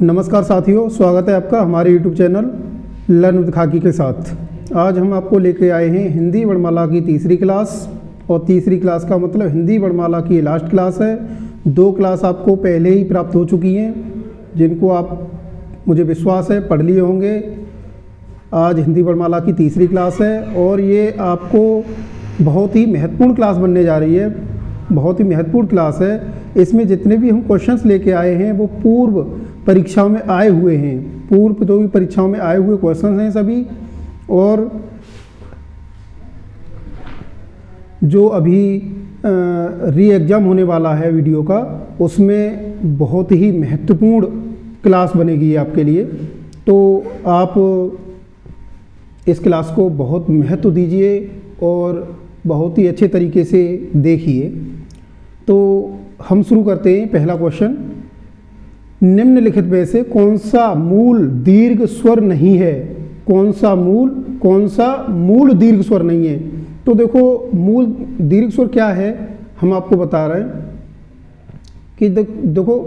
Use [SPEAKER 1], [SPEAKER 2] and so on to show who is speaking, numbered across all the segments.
[SPEAKER 1] नमस्कार साथियों, स्वागत है आपका हमारे YouTube चैनल लर्न विद खाकी के साथ। आज हम आपको लेके आए हैं हिंदी वर्णमाला की तीसरी क्लास। और तीसरी क्लास का मतलब हिंदी वर्णमाला की लास्ट क्लास है। 2 क्लास आपको पहले ही प्राप्त हो चुकी हैं, जिनको आप, मुझे विश्वास है, पढ़ लिए होंगे। आज हिंदी वर्णमाला की तीसरी क्लास है और ये आपको बहुत ही महत्वपूर्ण क्लास बनने जा रही है। बहुत ही महत्वपूर्ण क्लास है। इसमें जितने भी हम क्वेश्चंस लेके आए हैं वो पूर्व परीक्षाओं में आए हुए हैं, पूर्व जो भी परीक्षाओं में आए हुए क्वेश्चंस हैं सभी। और जो अभी री एग्ज़ाम होने वाला है वीडियो का, उसमें बहुत ही महत्वपूर्ण क्लास बनेगी आपके लिए। तो आप इस क्लास को बहुत महत्व दीजिए और बहुत ही अच्छे तरीके से देखिए। तो हम शुरू करते हैं। पहला क्वेश्चन, निम्नलिखित में से कौन सा मूल दीर्घ स्वर नहीं है? कौन सा मूल दीर्घ स्वर नहीं है? तो देखो, मूल दीर्घ स्वर क्या है हम आपको बता रहे हैं कि देखो,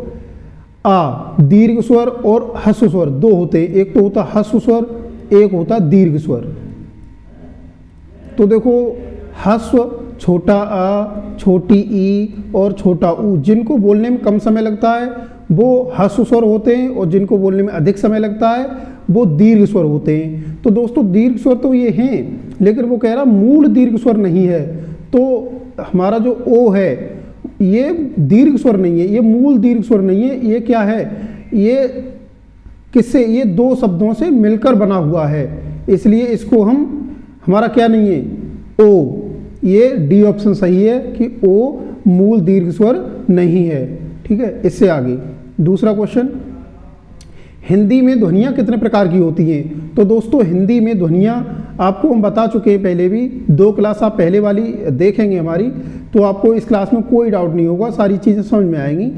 [SPEAKER 1] आ दीर्घ स्वर और ह्रस्व स्वर 2 होते हैं। एक तो होता ह्रस्व स्वर, एक होता दीर्घ स्वर। तो देखो, ह्रस्व छोटा आ, छोटी ई और छोटा ऊ, जिनको बोलने में कम समय लगता है वो ह्रस्व स्वर होते हैं, और जिनको बोलने में अधिक समय लगता है वो दीर्घ स्वर होते हैं। तो दोस्तों, दीर्घ स्वर तो ये हैं, लेकिन वो कह रहा मूल दीर्घ स्वर नहीं है। तो हमारा जो ओ है ये दीर्घ स्वर नहीं है, ये मूल दीर्घ स्वर नहीं है। ये क्या है? ये किससे? ये 2 शब्दों से मिलकर बना हुआ है, इसलिए इसको हमारा क्या नहीं है? ओ। ये डी ऑप्शन सही है कि ओ मूल दीर्घ स्वर नहीं है। ठीक है, इससे आगे दूसरा क्वेश्चन, हिंदी में ध्वनियाँ कितने प्रकार की होती हैं? तो दोस्तों, हिंदी में ध्वनियाँ आपको हम बता चुके हैं पहले भी। 2 क्लास आप पहले वाली देखेंगे हमारी, तो आपको इस क्लास में कोई डाउट नहीं होगा, सारी चीज़ें समझ में आएंगी,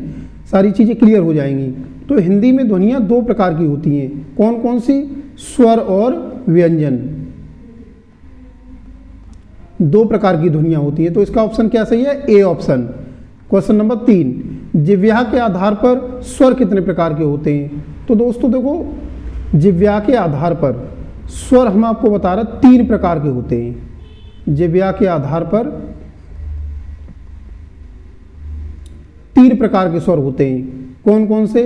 [SPEAKER 1] सारी चीज़ें क्लियर हो जाएंगी। तो हिंदी में ध्वनियाँ 2 प्रकार की होती हैं। कौन कौन सी? स्वर और व्यंजन। 2 प्रकार की ध्वनियाँ होती हैं। तो इसका ऑप्शन क्या सही है? A option. क्वेश्चन नंबर 3, जिह्वा के आधार पर स्वर कितने प्रकार के होते हैं? तो दोस्तों देखो, जिह्वा के आधार पर स्वर हम आपको बता रहे 3 प्रकार के होते हैं। जिह्वा के आधार पर 3 प्रकार के स्वर होते हैं। कौन कौन से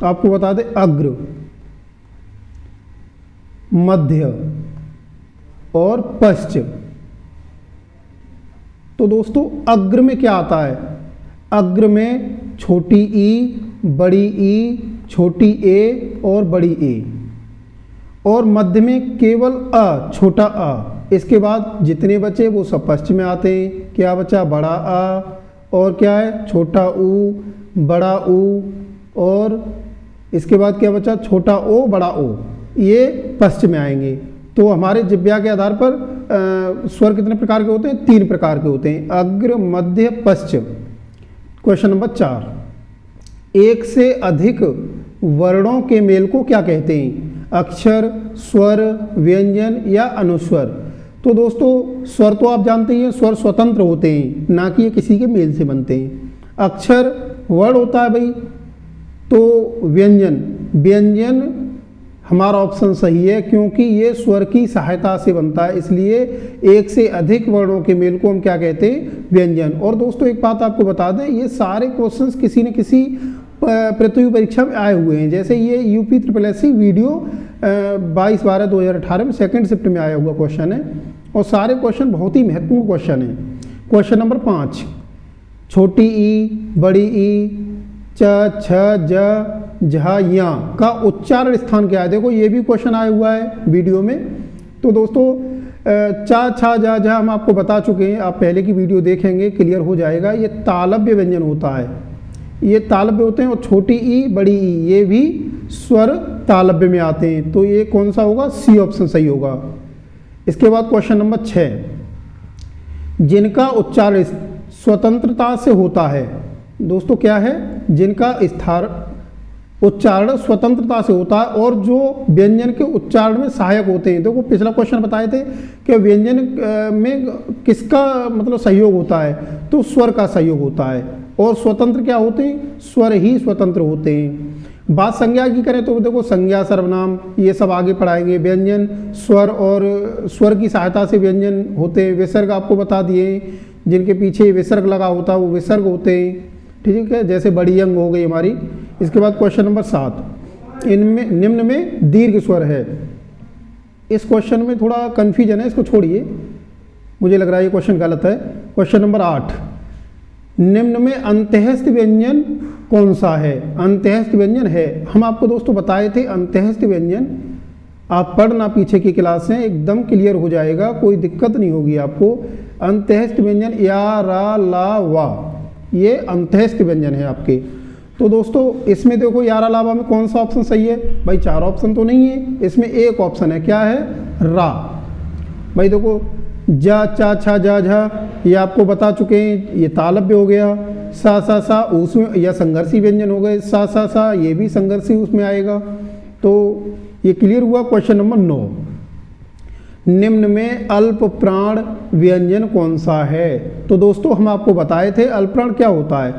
[SPEAKER 1] आपको बता दें? अग्र, मध्य और पश्च। तो दोस्तों, अग्र में क्या आता है? अग्र में छोटी ई, बड़ी ई, छोटी ए और बड़ी ए। और मध्य में केवल अ, छोटा अ। इसके बाद जितने बचे वो सब पश्च में आते हैं। क्या बचा? बड़ा आ, और क्या है? छोटा ऊ, बड़ा ऊ, और इसके बाद क्या बचा? छोटा ओ, बड़ा ओ। ये पश्च में आएंगे। तो हमारे जिह्वा के आधार पर स्वर कितने प्रकार के होते हैं? 3 प्रकार के होते हैं, अग्र, मध्य, पश्च। क्वेश्चन नंबर 4, एक से अधिक वर्णों के मेल को क्या कहते हैं? अक्षर, स्वर, व्यंजन या अनुस्वर। तो दोस्तों, स्वर तो आप जानते ही हैं, स्वर स्वतंत्र होते हैं, ना कि ये किसी के मेल से बनते हैं। अक्षर वर्ण होता है भाई। तो व्यंजन हमारा ऑप्शन सही है, क्योंकि ये स्वर की सहायता से बनता है, इसलिए एक से अधिक वर्णों के मेल को हम क्या कहते हैं? व्यंजन। और दोस्तों, एक बात आपको बता दें, ये सारे क्वेश्चंस किसी न किसी प्रतियोगी परीक्षा में आए हुए हैं। जैसे ये यूपी SSSC वीडियो 22/12/2018 में 2nd शिफ्ट में आया हुआ क्वेश्चन है, और सारे क्वेश्चन बहुत ही महत्वपूर्ण क्वेश्चन है। क्वेश्चन नंबर 5, छोटी ई, बड़ी ई, च, छ, ज, झ, या का उच्चारण स्थान क्या है? देखो, ये भी क्वेश्चन आया हुआ है वीडियो में। तो दोस्तों, चा, छा, जा, झा हम आपको बता चुके हैं, आप पहले की वीडियो देखेंगे, क्लियर हो जाएगा। ये तालव्य व्यंजन होता है, ये तालव्य होते हैं। और छोटी ई, बड़ी ई, ये भी स्वर तालव्य में आते हैं। तो ये कौन सा होगा? सी ऑप्शन सही होगा। इसके बाद क्वेश्चन नंबर 6, जिनका उच्चारण स्वतंत्रता से होता है। दोस्तों, क्या है? जिनका उच्चारण स्वतंत्रता से होता है और जो व्यंजन के उच्चारण में सहायक होते हैं। देखो, पिछला क्वेश्चन बताए थे कि व्यंजन में किसका मतलब सहयोग होता है? तो स्वर का सहयोग होता है। और स्वतंत्र क्या होते हैं? स्वर ही स्वतंत्र होते हैं। बात संज्ञा की करें तो देखो संज्ञा, सर्वनाम ये सब आगे पढ़ाएंगे। व्यंजन, स्वर और स्वर की सहायता से व्यंजन होते हैं। विसर्ग आपको बता दिए, जिनके पीछे विसर्ग लगा होता है वो विसर्ग होते हैं, ठीक है, जैसे बड़ी अंग हो गई हमारी। इसके बाद क्वेश्चन नंबर 7, इनमें निम्न में दीर्घ स्वर है। इस क्वेश्चन में थोड़ा कन्फ्यूजन है, इसको छोड़िए, मुझे लग रहा है ये क्वेश्चन गलत है। क्वेश्चन नंबर 8, निम्न में अंत्यस्थ व्यंजन कौन सा है? अंत्यस्थ व्यंजन है, हम आपको दोस्तों बताए थे अंत्यस्थ व्यंजन। आप पढ़ना पीछे की क्लास में, एकदम क्लियर हो जाएगा, कोई दिक्कत नहीं होगी आपको। अंत्यस्थ व्यंजन या, रा, ला, वा, ये अंत्यस्थ व्यंजन है आपके। तो दोस्तों इसमें देखो या, रा, ला, वा में कौन सा ऑप्शन सही है? भाई 4 ऑप्शन तो नहीं है, इसमें एक ऑप्शन है, क्या है? रा। भाई देखो जा, चा, छा, जा, झा ये आपको बता चुके हैं, ये तालव्य हो गया। सा, सा, सा उसमें या संघर्षी व्यंजन हो गए। सा, सा, सा ये भी संघर्षी उसमें आएगा। तो ये क्लियर हुआ। क्वेश्चन नंबर 9, निम्न में अल्प प्राण व्यंजन कौन सा है? तो दोस्तों हम आपको बताए थे अल्प प्राण क्या होता है।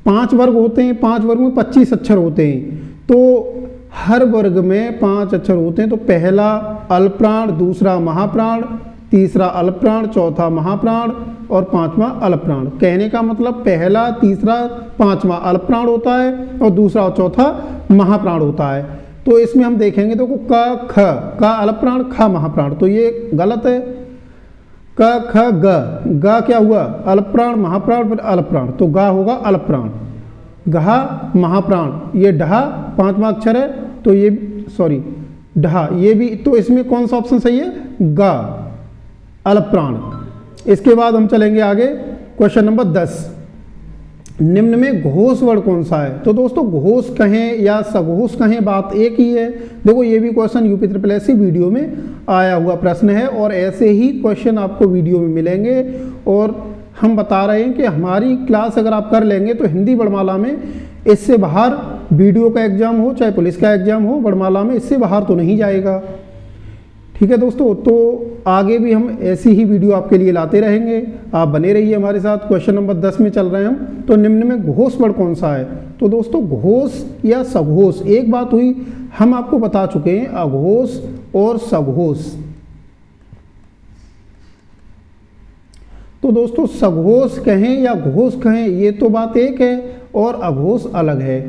[SPEAKER 1] 5 वर्ग होते हैं, 5 वर्ग में 25 अक्षर होते हैं, तो हर वर्ग में 5 अक्षर होते हैं। तो पहला अल्प प्राण, दूसरा महाप्राण, तीसरा अल्प प्राण, चौथा महाप्राण और 5वां अल्प प्राण। कहने का मतलब पहला, तीसरा, 5वां अल्प प्राण होता है और दूसरा और चौथा महाप्राण होता है। तो इसमें हम देखेंगे तो क, ख, का अल्प प्राण, ख महाप्राण, तो ये गलत है। क, ख, ग, ग क्या हुआ? अल्प प्राण, महाप्राण फिर अल्प प्राण, तो गा होगा अल्प प्राण। गहा महाप्राण, ये ढहा 5वां अक्षर है, तो ये सॉरी ढहा ये भी, तो इसमें कौन सा ऑप्शन सही है? गा अल्प प्राण। इसके बाद हम चलेंगे आगे। क्वेश्चन नंबर 10, निम्न में घोष वर्ण कौन सा है? तो दोस्तों घोष कहें या सघोष कहें, बात एक ही है। देखो ये भी क्वेश्चन यूपी SSSC वीडियो में आया हुआ प्रश्न है और ऐसे ही क्वेश्चन आपको वीडियो में मिलेंगे। और हम बता रहे हैं कि हमारी क्लास अगर आप कर लेंगे तो हिंदी वर्णमाला में इससे बाहर वीडियो का एग्जाम हो चाहे पुलिस का एग्जाम हो, वर्णमाला में इससे बाहर तो नहीं जाएगा। ठीक है दोस्तों, तो आगे भी हम ऐसी ही वीडियो आपके लिए लाते रहेंगे, आप बने रहिए हमारे साथ। क्वेश्चन नंबर 10 में चल रहे हैं हम। तो निम्न में घोष वर्ण कौन सा है? तो दोस्तों घोष या सघोष, एक बात हुई हम आपको बता चुके हैं, अघोष और सघोष। तो दोस्तों सघोष कहें या घोष कहें ये तो बात एक है और अघोष अलग है।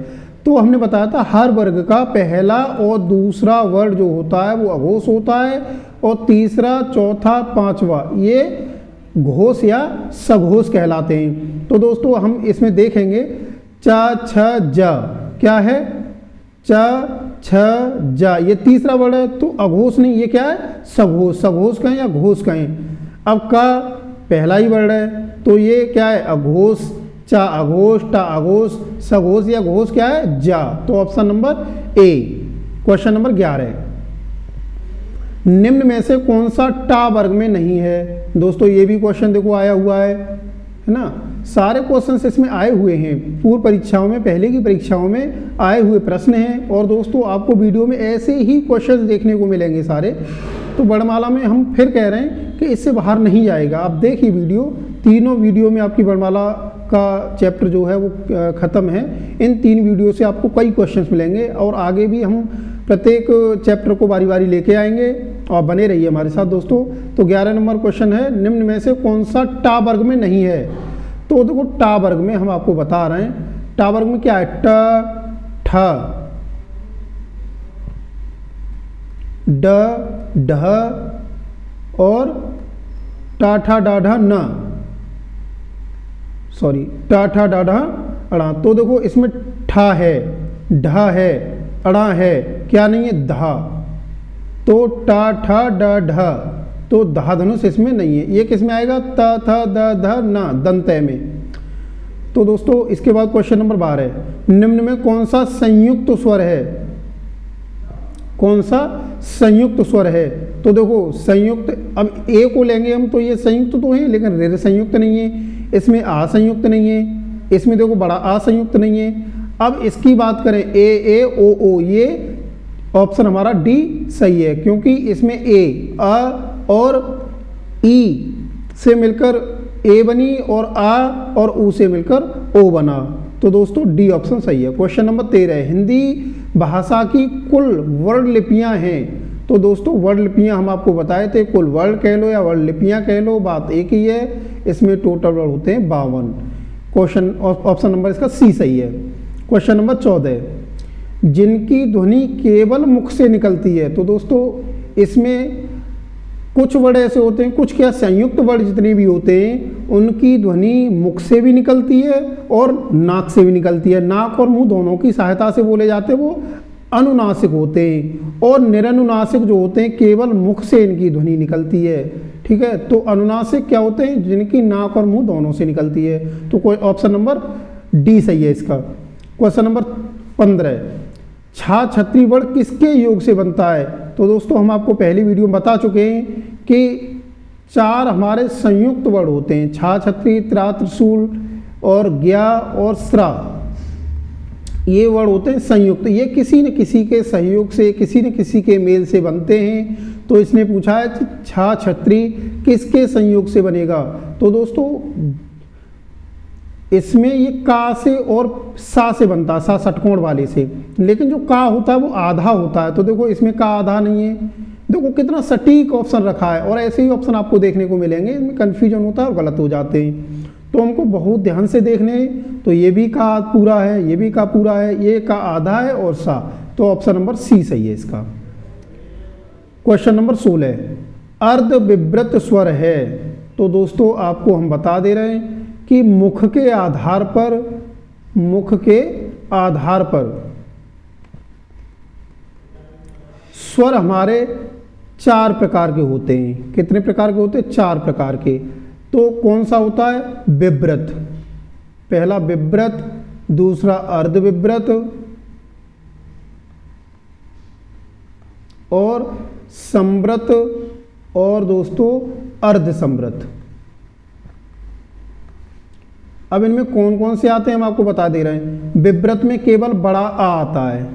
[SPEAKER 1] तो हमने बताया था हर वर्ग का पहला और दूसरा वर्ण जो होता है वो अघोष होता है और तीसरा, चौथा, 5वां ये घोष या सघोष कहलाते हैं। तो दोस्तों हम इसमें देखेंगे च, छ, ज क्या है? च, छ, ज ये तीसरा वर्ण है, तो अघोष नहीं, ये क्या है? सघोष। सघोष कहें या घोष कहें। अब का पहला ही वर्ण है, तो ये क्या है? अघोष। चा अघोष, टा अघोष, सघोष या घोष क्या है? जा। तो option number A. Question number 11, निम्न में से कौन सा टा वर्ग में नहीं है? दोस्तों ये भी क्वेश्चन देखो आया हुआ है ना, सारे क्वेश्चंस इसमें आए हुए हैं, पूर्व परीक्षाओं में, पहले की परीक्षाओं में आए हुए प्रश्न हैं। और दोस्तों आपको वीडियो में ऐसे ही क्वेश्चंस देखने को मिलेंगे सारे। तो वर्णमाला में हम फिर कह रहे हैं कि इससे बाहर नहीं जाएगा। आप देखिए वीडियो, तीनों वीडियो में आपकी वर्णमाला का चैप्टर जो है वो ख़त्म है। इन 3 वीडियो से आपको कई क्वेश्चंस मिलेंगे और आगे भी हम प्रत्येक चैप्टर को बारी बारी लेके आएंगे और बने रहिए हमारे साथ दोस्तों। तो 11 नंबर क्वेश्चन है, निम्न में से कौन सा टा वर्ग में नहीं है? तो देखो टा वर्ग में हम आपको बता रहे हैं, टा वर्ग में क्या है? ट, ठ, ड, ढ और टा, ठा, डा, ढा, न, सॉरी टा, ठा, डा, ढा, अड़ा। तो देखो इसमें ठा है, ढा है, अड़ा है, क्या नहीं है? धा। तो टा, ठा, ड, ढ, तो धा धनुष इसमें नहीं है। ये किस में आएगा? त, थ, द, ध, न, दंतय में। तो दोस्तों इसके बाद क्वेश्चन नंबर 12, निम्न में कौन सा संयुक्त स्वर है? कौन सा संयुक्त स्वर है? तो देखो संयुक्त, अब ए को लेंगे हम तो ये संयुक्त तो है, लेकिन रे संयुक्त नहीं है, इसमें आ संयुक्त नहीं है, इसमें देखो बड़ा आ संयुक्त नहीं है। अब इसकी बात करें ए, ओ, ओ, ये ऑप्शन हमारा डी सही है, क्योंकि इसमें ए, आ और ई से मिलकर ए बनी और आ और ऊ से मिलकर ओ बना। तो दोस्तों डी ऑप्शन सही है। क्वेश्चन नंबर 13, हिंदी भाषा की कुल वर्ण लिपियाँ हैं। तो दोस्तों वर्ण लिपियाँ हम आपको बताए थे, कुल वर्ण कह लो या वर्ण लिपियाँ कह लो, बात एक ही है। इसमें टोटल वर्ण होते हैं 52। क्वेश्चन ऑप्शन नंबर इसका सी सही है। क्वेश्चन नंबर 14, जिनकी ध्वनि केवल मुख से निकलती है। तो दोस्तों इसमें कुछ वर्ड ऐसे होते हैं, कुछ क्या संयुक्त वर्ड जितने भी होते हैं उनकी ध्वनि मुख से भी निकलती है और नाक से भी निकलती है। नाक और मुंह दोनों की सहायता से बोले जाते हैं, वो अनुनासिक होते हैं। और निरनुनासिक जो होते हैं केवल मुख से इनकी ध्वनि निकलती है। ठीक है, तो अनुनासिक क्या होते हैं, जिनकी नाक और मुंह दोनों से निकलती है। तो कोई ऑप्शन नंबर डी सही है इसका। क्वेश्चन नंबर 15, छा छत्री वर्ण किसके योग से बनता है। तो दोस्तों हम आपको पहली वीडियो में बता चुके हैं कि 4 हमारे संयुक्त वर्ण होते हैं, छा छत्री, त्रा त्रिशूल और ज्ञा और श्रा। ये वर्ण होते हैं संयुक्त, ये किसी न किसी के सहयोग से, किसी न किसी के मेल से बनते हैं। तो इसने पूछा है कि छा छत्री किसके संयोग से बनेगा। तो दोस्तों इसमें ये का से और सा से बनता है, सा षटकोण वाले से। लेकिन जो का होता है वो आधा होता है। तो देखो इसमें का आधा नहीं है। देखो कितना सटीक ऑप्शन रखा है, और ऐसे ही ऑप्शन आपको देखने को मिलेंगे, इनमें कन्फ्यूजन होता है और गलत हो जाते हैं। तो हमको बहुत ध्यान से देखने हैं। तो ये भी का पूरा है, ये भी का पूरा है, ये का आधा है और सा। तो ऑप्शन नंबर सी सही है इसका। क्वेश्चन नंबर 16, अर्ध विव्रत स्वर है। तो दोस्तों आपको हम बता दे रहे हैं कि मुख के आधार पर स्वर हमारे 4 प्रकार के होते हैं। कितने प्रकार के होते हैं, 4 प्रकार के। तो कौन सा होता है, विव्रत, पहला विव्रत, दूसरा अर्ध विव्रत और संव्रत और दोस्तों अर्ध संव्रत। अब इनमें कौन कौन से आते हैं हम आपको बता दे रहे हैं। विव्रत में केवल बड़ा आ आता है,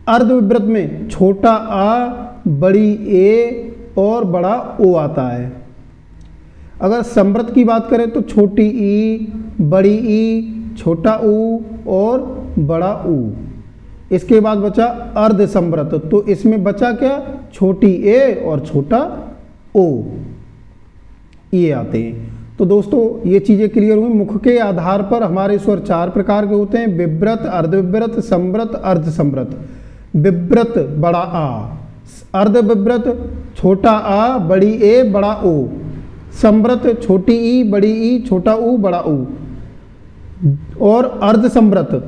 [SPEAKER 1] अर्ध विव्रत में छोटा आ, बड़ी ए और बड़ा ओ आता है। अगर संव्रत की बात करें तो छोटी ई, बड़ी ई, छोटा ऊ और बड़ा ऊ। इसके बाद बचा अर्ध संव्रत, तो इसमें बचा क्या, छोटी ए और छोटा ओ, ये आते हैं। तो दोस्तों ये चीज़ें क्लियर हुई। मुख के आधार पर हमारे स्वर 4 प्रकार के होते हैं, विव्रत, अर्धविव्रत, संव्रत, अर्ध संव्रत। विव्रत बड़ा आ, अर्ध विव्रत छोटा आ, बड़ी ए, बड़ा ओ, संव्रत छोटी ई, बड़ी ई, छोटा ऊ, बड़ा ऊ, और अर्ध संव्रत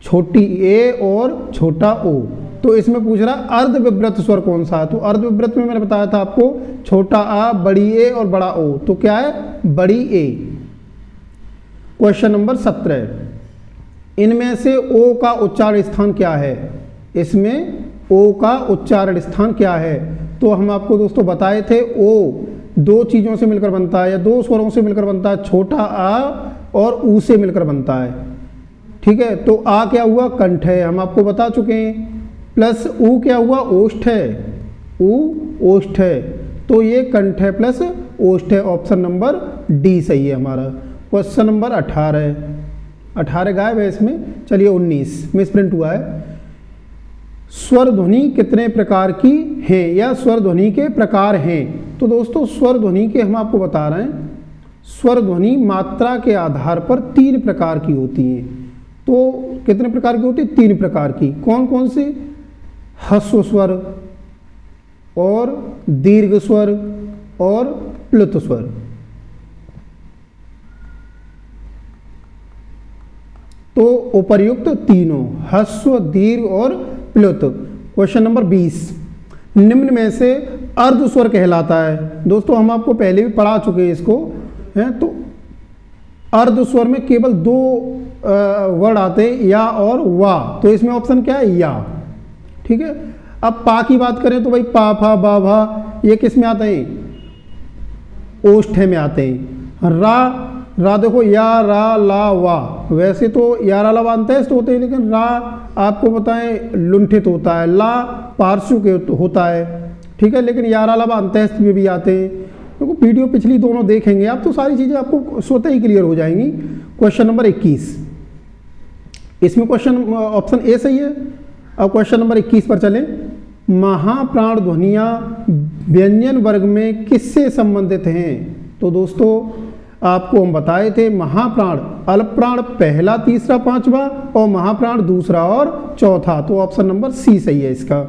[SPEAKER 1] छोटी ए और छोटा ओ। तो इसमें पूछ रहा अर्ध विव्रत स्वर कौन सा है। तो अर्ध विव्रत में मैंने बताया था आपको छोटा आ, बड़ी ए और बड़ा ओ। तो क्या है, बड़ी ए। क्वेश्चन नंबर 17, इनमें से ओ का उच्चारण स्थान क्या है। इसमें ओ का उच्चारण स्थान क्या है। तो हम आपको दोस्तों बताए थे ओ 2 चीज़ों से मिलकर बनता है या 2 स्वरों से मिलकर बनता है, छोटा आ और ऊ से मिलकर बनता है। ठीक है, तो आ क्या हुआ, कंठ है, हम आपको बता चुके हैं। प्लस ऊ क्या हुआ, ओष्ठ है, ऊ ओष्ठ है। तो ये कंठ है प्लस ओष्ठ है। ऑप्शन नंबर डी सही है हमारा। क्वेश्चन नंबर 18 गायब है इसमें, चलिए 19 मिसप्रिंट हुआ है। स्वर ध्वनि कितने प्रकार की हैं या स्वर ध्वनि के प्रकार हैं। तो दोस्तों स्वर ध्वनि के हम आपको बता रहे हैं, स्वर ध्वनि मात्रा के आधार पर 3 प्रकार की होती हैं। तो कितने प्रकार की होती है, 3 प्रकार की। कौन कौन सी, ह्रस्व स्वर और दीर्घ स्वर और प्लुत स्वर। तो उपर्युक्त तीनों, ह्रस्व, दीर्घ और प्लुत। क्वेश्चन नंबर 20, निम्न में से अर्ध स्वर कहलाता है। दोस्तों हम आपको पहले भी पढ़ा चुके हैं इसको, हैं। तो अर्ध स्वर में केवल 2 वर्ड आते हैं, या और वा। तो इसमें ऑप्शन क्या है, या। ठीक है, अब पा की बात करें तो भाई पा, फा, बा, भा, ये किस में आते हैं, ओष्ठ में आते हैं। रा देखो, या, रा, ला, वा। वैसे तो या, रा, ला, वा अंत्यस्थ होते हैं, लेकिन रा आपको बताएं लुंठित होता है, ला पार्श्व के होता है। ठीक है, लेकिन या, रा, ला, वा अंत्यस्थ में भी आते हैं। देखो वीडियो पिछली दोनों देखेंगे आप तो सारी चीज़ें आपको स्वतः ही क्लियर हो जाएंगी। क्वेश्चन नंबर 21, इसमें क्वेश्चन ऑप्शन ए सही है। अब क्वेश्चन नंबर 21 पर चलें। महाप्राण ध्वनियाँ व्यंजन वर्ग में किससे संबंधित हैं? तो दोस्तों आपको हम बताए थे महाप्राण, अल्पप्राण पहला, तीसरा, पांचवा और महाप्राण दूसरा और चौथा। तो ऑप्शन नंबर सी सही है इसका।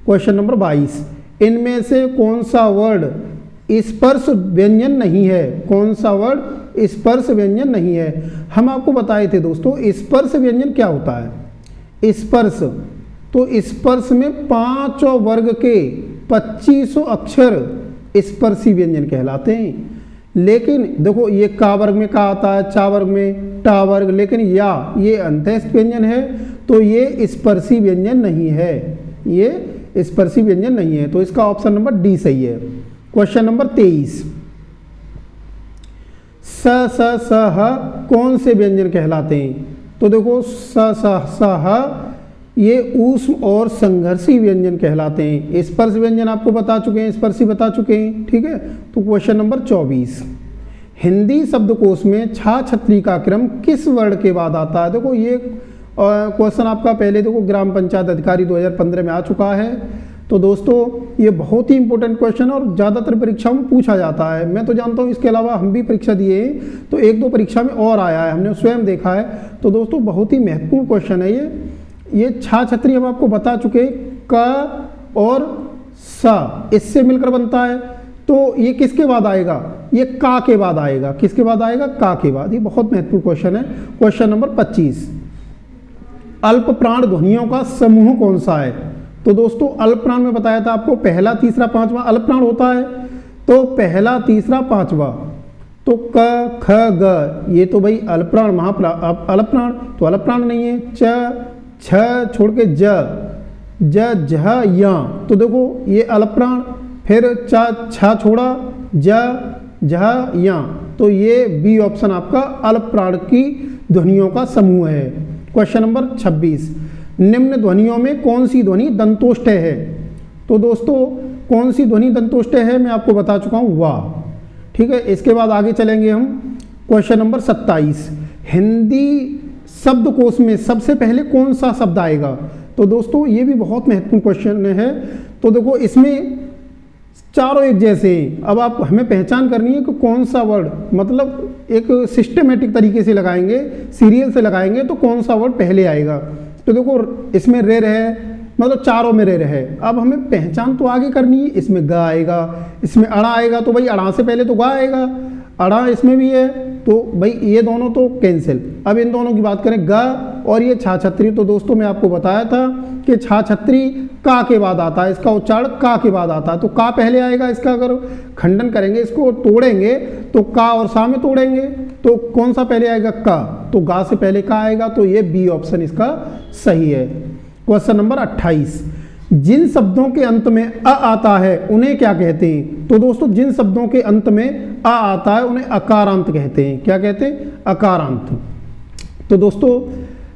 [SPEAKER 1] क्वेश्चन नंबर 22, इनमें से कौन सा वर्ड स्पर्श व्यंजन नहीं है? कौन सा वर्ड स्पर्श व्यंजन नहीं है? हम आपको बताए थे दोस्तों स्पर्श व्यंजन क्या होता है। स्पर्श, तो स्पर्श में 5 वर्ग के 2500 अक्षर स्पर्शी व्यंजन कहलाते हैं। लेकिन देखो ये का वर्ग में का आता है, चा वर्ग में टा वर्ग, लेकिन या ये अंत्यस्थ व्यंजन है, तो ये स्पर्शी व्यंजन नहीं है, ये स्पर्शी व्यंजन नहीं है। तो इसका ऑप्शन नंबर डी सही है। क्वेश्चन नंबर 23, स स स ह कौन से व्यंजन कहलाते हैं? तो देखो स स स ह ये ऊष्म और संघर्षी व्यंजन कहलाते हैं। स्पर्श व्यंजन आपको बता चुके हैं, स्पर्शी बता चुके हैं, ठीक है। तो क्वेश्चन नंबर 24, हिंदी शब्दकोश में छा छत्री का क्रम किस वर्ण के बाद आता है? देखो ये क्वेश्चन आपका पहले देखो ग्राम पंचायत अधिकारी 2015 में आ चुका है। तो दोस्तों ये बहुत ही इंपॉर्टेंट क्वेश्चन है और ज़्यादातर परीक्षाओं में पूछा जाता है। मैं तो जानता हूँ, इसके अलावा हम भी परीक्षा दिए हैं तो 1-2 परीक्षा में और आया है, हमने स्वयं देखा है। तो दोस्तों बहुत ही महत्वपूर्ण क्वेश्चन है ये छा छत्री हम आपको बता चुके, क और सा इससे मिलकर बनता है। तो ये किसके बाद आएगा? ये का के बाद आएगा। किसके बाद आएगा? का के बाद। ये बहुत महत्वपूर्ण क्वेश्चन है। क्वेश्चन नंबर 25, अल्प प्राण ध्वनियों का समूह कौन सा है? तो दोस्तों अल्प प्राण में बताया था आपको पहला, तीसरा, पांचवा अल्प प्राण होता है। तो पहला, तीसरा, पांचवा, तो क ख ग ये तो भाई अल्प प्राण, महाप्राण, अल्प प्राण तो अल्प प्राण नहीं है। च छ छोड़ के ज झ या, तो देखो ये अल्प प्राण, फिर च छा छोड़ा ज झ या, तो ये बी ऑप्शन आपका अल्प प्राण की ध्वनियों का समूह है। क्वेश्चन नंबर 26, निम्न ध्वनियों में कौन सी ध्वनि दंतोष्ठ है? तो दोस्तों कौन सी ध्वनि दंतोष्ठ है मैं आपको बता चुका हूँ, वाह, ठीक है। इसके बाद आगे चलेंगे हम। क्वेश्चन नंबर 27, हिंदी शब्दकोश में सबसे पहले कौन सा शब्द आएगा? तो दोस्तों ये भी बहुत महत्वपूर्ण क्वेश्चन है। तो देखो इसमें चारों एक जैसे हैं। अब आप हमें पहचान करनी है कि कौन सा वर्ड, मतलब एक सिस्टमेटिक तरीके से लगाएंगे, सीरियल से लगाएंगे तो कौन सा वर्ड पहले आएगा। तो देखो इसमें रेर है, मतलब चारों में रेर है। अब हमें पहचान तो आगे करनी है। इसमें ग आएगा, इसमें अड़ा आएगा, तो भाई अड़ा से पहले तो ग आएगा। अड़ा इसमें भी है, तो भाई ये दोनों तो कैंसिल। अब इन दोनों की बात करें ग और ये छा छत्री, तो दोस्तों मैं आपको बताया था कि छा छत्री का के बाद आता है, इसका उच्चारण का के बाद आता है। तो का पहले आएगा। इसका अगर खंडन करेंगे, इसको तोड़ेंगे तो का और सा में तोड़ेंगे, तो कौन सा पहले आएगा? का। तो गा से पहले का आएगा, तो ये बी ऑप्शन इसका सही है। क्वेश्चन नंबर 28, जिन शब्दों के अंत में अ आता है उन्हें क्या कहते हैं? तो दोस्तों जिन शब्दों के अंत में अ आता है उन्हें अकारांत कहते हैं। क्या कहते हैं? अकारांत। तो दोस्तों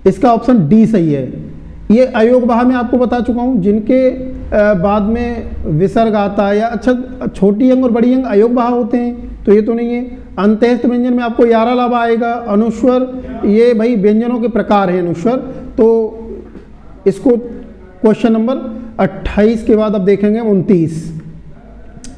[SPEAKER 1] इसका ऑप्शन डी सही है। ये अयोग भाव में आपको बता चुका हूँ, जिनके बाद में विसर्ग आता है, या अच्छा छोटी अंग और बड़ी अंग अयोग भाव होते हैं, तो ये तो नहीं है। अंत्यस्थ व्यंजन में आपको यारा लाभा आएगा। अनुस्वर, ये भाई व्यंजनों के प्रकार है अनुस्वर। तो इसको क्वेश्चन नंबर 28 के बाद अब देखेंगे 29,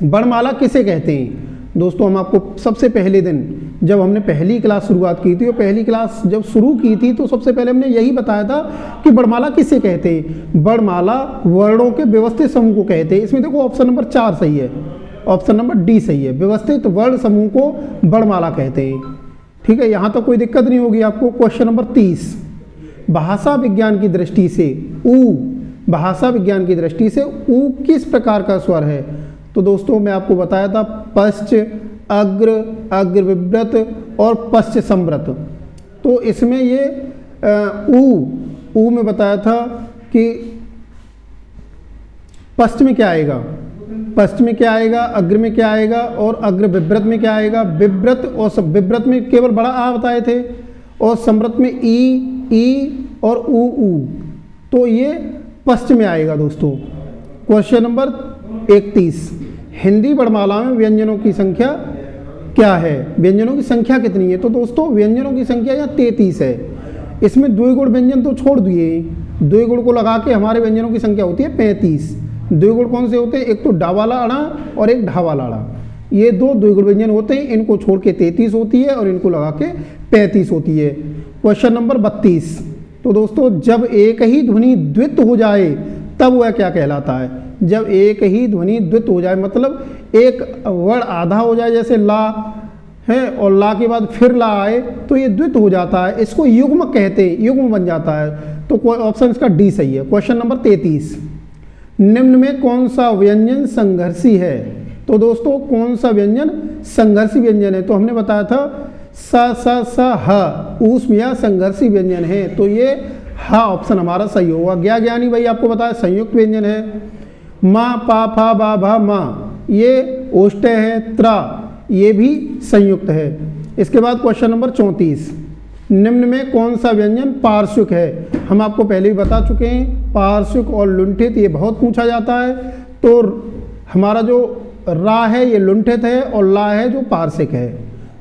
[SPEAKER 1] वर्णमाला किसे कहते हैं? दोस्तों हम आपको सबसे पहले दिन जब हमने पहली क्लास शुरुआत की थी, और पहली क्लास जब शुरू की थी तो सबसे पहले हमने यही बताया था कि वर्णमाला किसे कहते हैं। वर्णमाला वर्णों के व्यवस्थित समूह को कहते हैं। इसमें देखो ऑप्शन नंबर 4 सही है, ऑप्शन नंबर डी सही है। व्यवस्थित वर्ण समूह को वर्णमाला कहते हैं, ठीक है। यहाँ तक कोई दिक्कत नहीं होगी आपको। क्वेश्चन नंबर 30, भाषा विज्ञान की दृष्टि से ऊ, भाषा विज्ञान की दृष्टि से ऊ किस प्रकार का स्वर है? तो दोस्तों मैं आपको बताया था पश्च, अग्र, अग्र विव्रत और पश्च संवृत। तो इसमें ये ऊ में बताया था कि पश्च में क्या आएगा, पश्च में क्या आएगा, अग्र में क्या आएगा और अग्र विव्रत में क्या आएगा। विव्रत और विव्रत में केवल बड़ा आ बताए थे, और संवृत में ई और ऊ। तो ये पश्च में आएगा दोस्तों। क्वेश्चन नंबर 31, हिंदी वर्णमाला में व्यंजनों की संख्या क्या है? व्यंजनों की संख्या कितनी है? तो दोस्तों व्यंजनों की संख्या यहाँ 33 है। इसमें द्विगुण व्यंजन तो छोड़ दिए, द्विगुण को लगा के हमारे व्यंजनों की संख्या होती है 35। द्विगुण कौन से होते हैं? एक तो डा वाला अड़ा और एक ढा वाला अड़ा, ये दो द्विगुण व्यंजन होते हैं। इनको छोड़ के 33 होती है और इनको लगा के 35 होती है। Question number 32। तो दोस्तों जब एक ही ध्वनि द्वित हो जाए तब वह क्या कहलाता है? जब एक ही ध्वनि द्वित हो जाए मतलब एक वर्ण आधा हो जाए, जैसे ला है और ला के बाद फिर ला आए तो ये द्वित हो जाता है, इसको युग्म कहते हैं, युग्म बन जाता है। तो ऑप्शन इसका डी सही है। Question number 33। निम्न में कौन सा व्यंजन संघर्षी है? तो दोस्तों कौन सा व्यंजन संघर्षी व्यंजन है? तो हमने बताया था स ह ऊष्म या संघर्षी व्यंजन है, तो ये ह ऑप्शन हमारा सही होगा। ज्ञानी भाई आपको बताया संयुक्त व्यंजन है। माँ पा फा बा भा माँ ये ओष्ठ्य है, त्रा ये भी संयुक्त है। इसके बाद क्वेश्चन नंबर 34। निम्न में कौन सा व्यंजन पार्श्विक है? हम आपको पहले ही बता चुके हैं, पार्श्विक और लुंठित ये बहुत पूछा जाता है। तो हमारा जो रा है ये लुंठित है और ला है जो पार्श्विक है।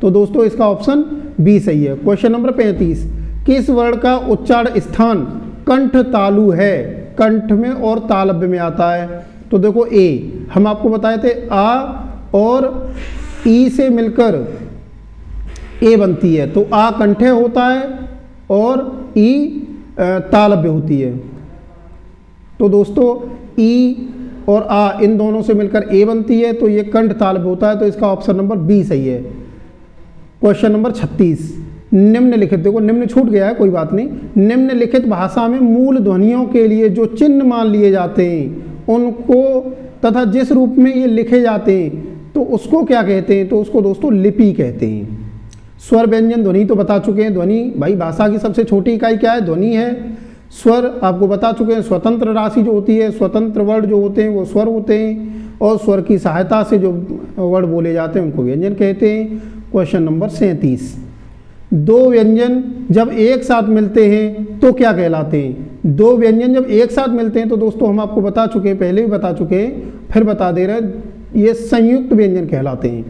[SPEAKER 1] तो दोस्तों इसका ऑप्शन बी सही है। Question number 35। किस वर्ण का उच्चारण स्थान कंठ तालु है? कंठ में और तालव्य में आता है। तो देखो ए, हम आपको बताए थे आ और ई से मिलकर ए बनती है, तो आ कंठे होता है और ई तालव्य होती है। तो दोस्तों ई और आ इन दोनों से मिलकर ए बनती है, तो ये कंठ तालव्य होता है। तो इसका ऑप्शन नंबर बी सही है। Question number 36। निम्नलिखित, देखो निम्न छूट गया है कोई बात नहीं, निम्नलिखित भाषा में मूल ध्वनियों के लिए जो चिन्ह मान लिए जाते हैं उनको तथा जिस रूप में ये लिखे जाते हैं तो उसको क्या कहते हैं? तो उसको दोस्तों लिपि कहते हैं। स्वर व्यंजन ध्वनि तो बता चुके हैं। ध्वनि भाई भाषा की सबसे छोटी इकाई क्या है? ध्वनि है। स्वर आपको बता चुके हैं, स्वतंत्र राशि जो होती है, स्वतंत्र वर्ण जो होते हैं वो स्वर होते हैं, और स्वर की सहायता से जो वर्ण बोले जाते हैं उनको व्यंजन कहते हैं। Question number 37। दो व्यंजन जब एक साथ मिलते हैं तो क्या कहलाते हैं? दो व्यंजन जब एक साथ मिलते हैं तो दोस्तों हम आपको बता चुके हैं, पहले भी बता चुके हैं, फिर बता दे रहे हैं, ये संयुक्त व्यंजन कहलाते हैं।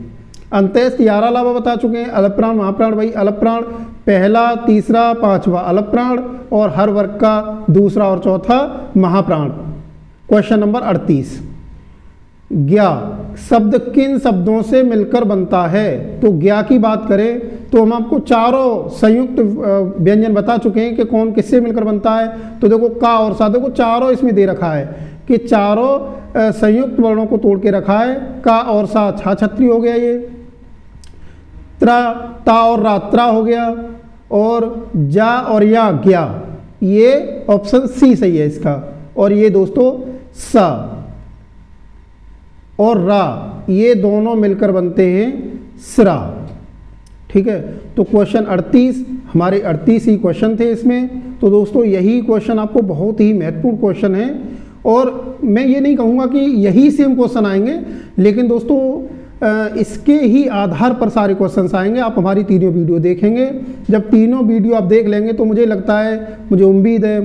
[SPEAKER 1] अंत्यस्थ 11 अलावा बता चुके हैं। अलप्राण महाप्राण, भाई अलप्राण पहला, तीसरा, पांचवा अलप्राण और हर वर्ग का दूसरा और चौथा महाप्राण। Question number 38। ज्ञा शब्द किन शब्दों से मिलकर बनता है? तो ज्ञा की बात करें तो हम आपको चारों संयुक्त व्यंजन बता चुके हैं कि कौन किससे मिलकर बनता है। तो देखो का और सा, देखो चारों इसमें दे रखा है कि चारों संयुक्त वर्णों को तोड़ के रखा है। का और सा छा छत्री हो गया, ये त्रा ता और रात्रा हो गया, और जा और या ज्ञा, ये ऑप्शन सी सही है इसका। और ये दोस्तों सा और रा ये दोनों मिलकर बनते हैं स्रा। ठीक है, तो क्वेश्चन 38 हमारे 38 ही क्वेश्चन थे इसमें। तो दोस्तों यही क्वेश्चन आपको बहुत ही महत्वपूर्ण क्वेश्चन है, और मैं ये नहीं कहूँगा कि यही सेम क्वेश्चन आएंगे, लेकिन दोस्तों इसके ही आधार पर सारे क्वेश्चंस आएंगे। आप हमारी तीनों वीडियो देखेंगे, जब तीनों वीडियो आप देख लेंगे तो मुझे लगता है, मुझे उम्मीद है,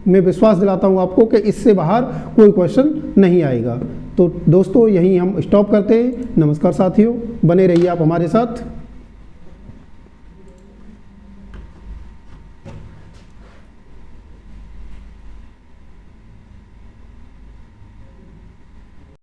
[SPEAKER 1] मैं विश्वास दिलाता हूँ आपको कि इससे बाहर कोई क्वेश्चन नहीं आएगा। तो दोस्तों यहीं हम स्टॉप करते हैं। नमस्कार साथियों, बने रहिए आप हमारे साथ।